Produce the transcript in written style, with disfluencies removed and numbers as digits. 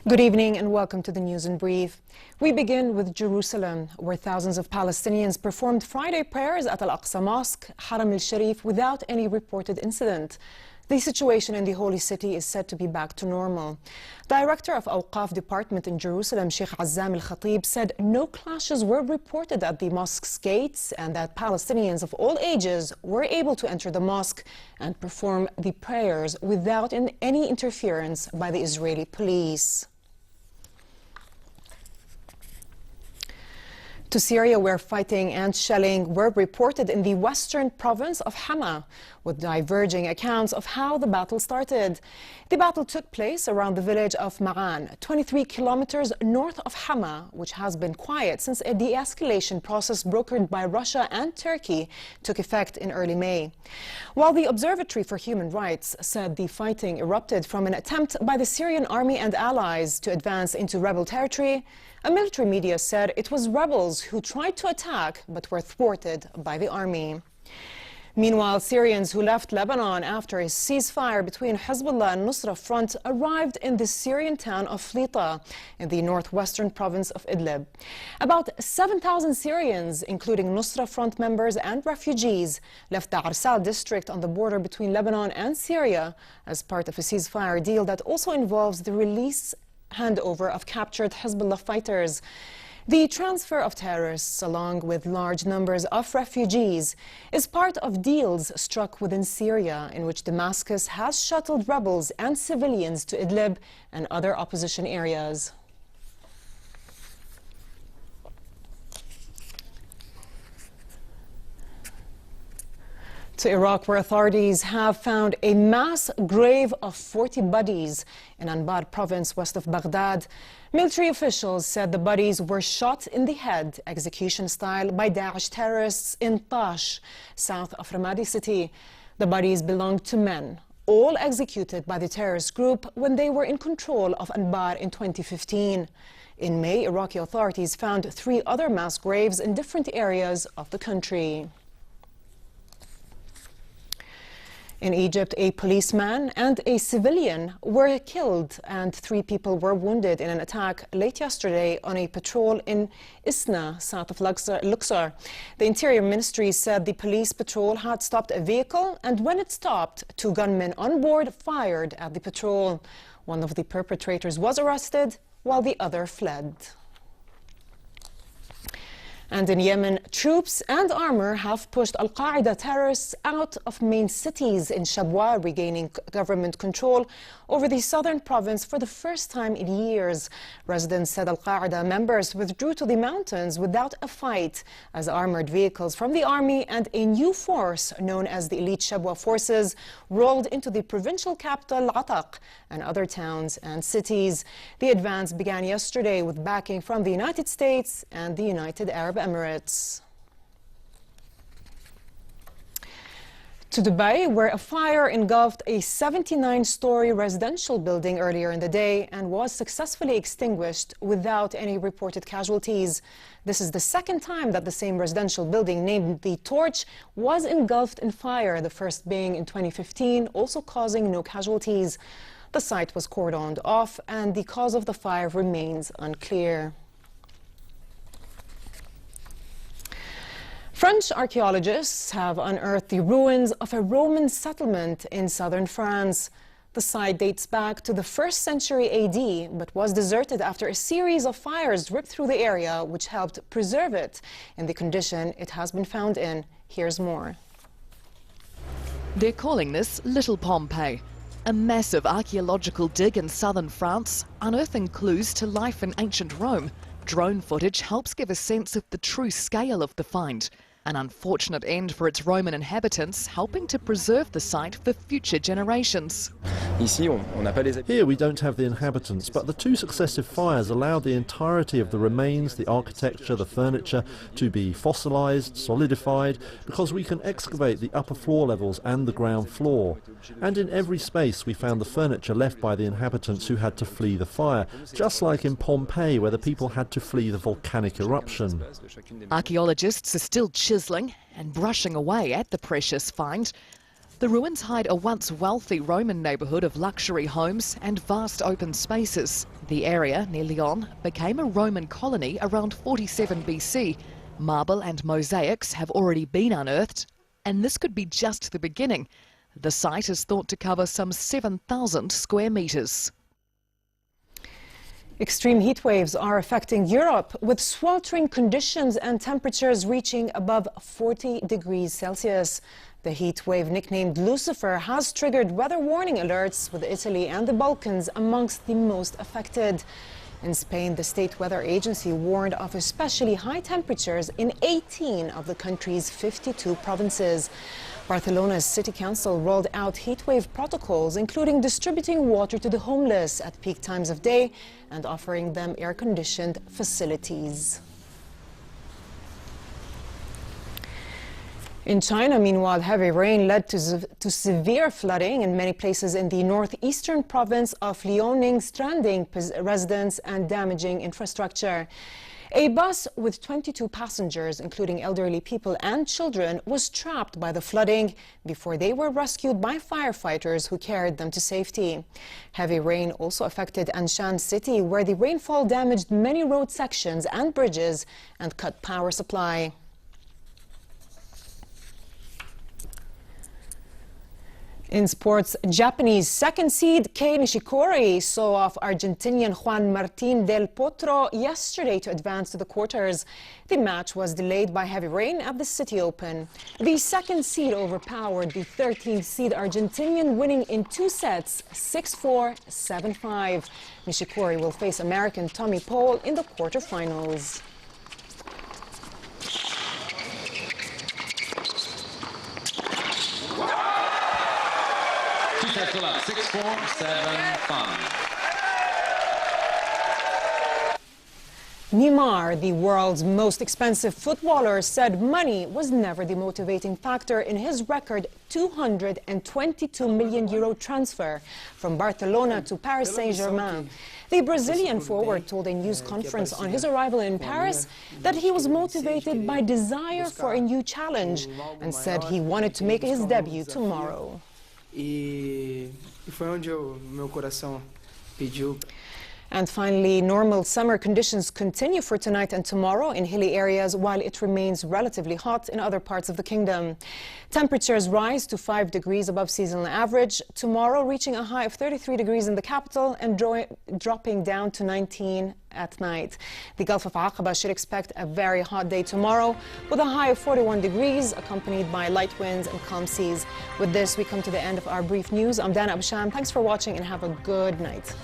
Good evening and welcome to the News in Brief. We begin with Jerusalem, where thousands of Palestinians performed Friday prayers at Al-Aqsa Mosque, Haram al-Sharif, without any reported incident. The situation in the Holy City is said to be back to normal. Director of Awqaf Department in Jerusalem, Sheikh Azzam al-Khatib, said no clashes were reported at the mosque's gates and that Palestinians of all ages were able to enter the mosque and perform the prayers without any interference by the Israeli police. To Syria, where fighting and shelling were reported in the western province of Hama, with diverging accounts of how the battle started. The battle took place around the village of Ma'an, 23 kilometers north of Hama, which has been quiet since a de-escalation process brokered by Russia and Turkey took effect in early May. While the Observatory for Human Rights said the fighting erupted from an attempt by the Syrian army and allies to advance into rebel territory, a military media said it was rebels who tried to attack but were thwarted by the army. Meanwhile, Syrians who left Lebanon after a ceasefire between Hezbollah and Nusra Front arrived in the Syrian town of Flita in the northwestern province of Idlib. About 7,000 Syrians, including Nusra Front members and refugees, left the Arsal district on the border between Lebanon and Syria as part of a ceasefire deal that also involves the handover of captured Hezbollah fighters. The transfer of terrorists, along with large numbers of refugees, is part of deals struck within Syria, in which Damascus has shuttled rebels and civilians to Idlib and other opposition areas. To Iraq, where authorities have found a mass grave of 40 bodies in Anbar province west of Baghdad. Military officials said the bodies were shot in the head, execution style, by Daesh terrorists in Tash, south of Ramadi city. The bodies belonged to men, all executed by the terrorist group when they were in control of Anbar in 2015. In May, Iraqi authorities found 3 other mass graves in different areas of the country. In Egypt, a policeman and a civilian were killed and 3 people were wounded in an attack late yesterday on a patrol in Isna, south of Luxor. The Interior Ministry said the police patrol had stopped a vehicle, and when it stopped, 2 gunmen on board fired at the patrol. One of the perpetrators was arrested while the other fled. And in Yemen, troops and armor have pushed Al-Qaeda terrorists out of main cities in Shabwa, regaining government control over the southern province for the first time in years. Residents said Al-Qaeda members withdrew to the mountains without a fight as armored vehicles from the army and a new force known as the Elite Shabwa Forces rolled into the provincial capital Ataq and other towns and cities. The advance began yesterday with backing from the United States and the United Arab Emirates. To Dubai, where a fire engulfed a 79-story residential building earlier in the day and was successfully extinguished without any reported casualties. This is the second time that the same residential building named The Torch was engulfed in fire, the first being in 2015, also causing no casualties. The site was cordoned off and the cause of the fire remains unclear. French archaeologists have unearthed the ruins of a Roman settlement in southern France. The site dates back to the 1st century AD, but was deserted after a series of fires ripped through the area, which helped preserve it in the condition it has been found in. Here's more. They're calling this Little Pompeii, a massive archaeological dig in southern France, unearthing clues to life in ancient Rome. Drone footage helps give a sense of the true scale of the find. An unfortunate end for its Roman inhabitants, helping to preserve the site for future generations. Here we don't have the inhabitants, but the 2 successive fires allowed the entirety of the remains, the architecture, the furniture to be fossilized, solidified, because we can excavate the upper floor levels and the ground floor. And in every space we found the furniture left by the inhabitants who had to flee the fire, just like in Pompeii, where the people had to flee the volcanic eruption. Archaeologists are still chiseling and brushing away at the precious find. The ruins hide a once wealthy Roman neighbourhood of luxury homes and vast open spaces. The area, near Lyon, became a Roman colony around 47 BC. Marble and mosaics have already been unearthed, and this could be just the beginning. The site is thought to cover some 7,000 square metres. Extreme heat waves are affecting Europe, with sweltering conditions and temperatures reaching above 40 degrees Celsius. The heat wave, nicknamed Lucifer, has triggered weather warning alerts, with Italy and the Balkans amongst the most affected. In Spain, the state weather agency warned of especially high temperatures in 18 of the country's 52 provinces. Barcelona's city council rolled out heatwave protocols, including distributing water to the homeless at peak times of day and offering them air-conditioned facilities. In China, meanwhile, heavy rain led to severe flooding in many places in the northeastern province of Liaoning, stranding residents and damaging infrastructure. A bus with 22 passengers, including elderly people and children, was trapped by the flooding before they were rescued by firefighters who carried them to safety. Heavy rain also affected Anshan city, where the rainfall damaged many road sections and bridges and cut power supply. In sports, Japanese second seed Kei Nishikori saw off Argentinian Juan Martín del Potro yesterday to advance to the quarters. The match was delayed by heavy rain at the City Open. The second seed overpowered the 13th seed Argentinian, winning in 2 sets, 6-4, 7-5. Nishikori will face American Tommy Paul in the quarterfinals. Still up, 6-4, 7-5. Neymar, the world's most expensive footballer, said money was never the motivating factor in his record €222 million transfer from Barcelona to Paris Saint-Germain. The Brazilian forward told a news conference on his arrival in Paris that he was motivated by desire for a new challenge and said he wanted to make his debut tomorrow. And finally, normal summer conditions continue for tonight and tomorrow in hilly areas, while it remains relatively hot in other parts of the kingdom. Temperatures rise to 5 degrees above seasonal average, tomorrow reaching a high of 33 degrees in the capital and dropping down to 19 at night. The Gulf of Aqaba should expect a very hot day tomorrow, with a high of 41 degrees, accompanied by light winds and calm seas. With this, we come to the end of our brief news. I'm Dana Absham. Thanks for watching and have a good night.